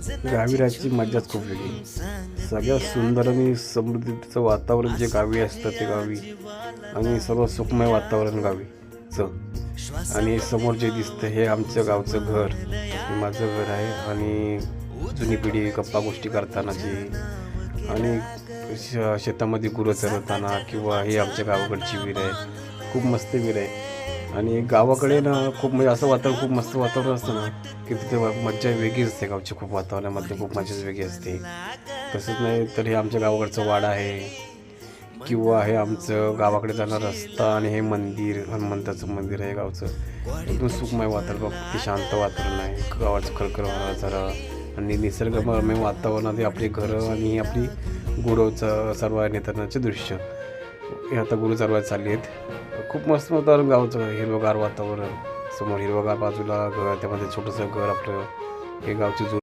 गावी राहायची मजाच खूप वेगळी. सगळ्यात सुंदर आणि समृद्धीचं वातावरण जे गावी असतं ते गावी, आणि सर्व सुखमय वातावरण गावीचं. आणि समोर जे दिसतं हे आमचं गावचं घर, हे माझं घर आहे. आणि जुनी पिढी गप्पा गोष्टी करतानाची, आणि शेतामध्ये गुरं चरवताना, किंवा हे आमच्या गावाकडची विहीर आहे, खूप मस्त विहीर आहे. आणि गावाकडे ना खूप म्हणजे असं वातावरण, खूप मस्त वातावरण असतं ना की तिथे मज्जा वेगळीच असते. गावची खूप वातावरणामध्ये खूप मजाच वेगळी असते. तसंच नाही तर हे आमच्या गावाकडचं वाडा आहे, किंवा हे आमचं गावाकडे जाणारा रस्ता, आणि हे मंदिर, हनुमंताचं मंदिर आहे गावचं. एकदम सुखमय वातावरण, अगदी शांत वातावरण आहे. गावाचं खरखर होणारा जरा, आणि निसर्गरम्य वातावरणात आपली घरं आणि आपली गुरवचं सर्व नेतानाचे दृश्य. हे आता गुरु चालवायला चालली आहेत. खूप मस्त वातावरण गावचं, हिरवगार वातावरण. समोर हिरवगार, बाजूला घर, त्यामध्ये छोटंसं घर आपलं. हे गावची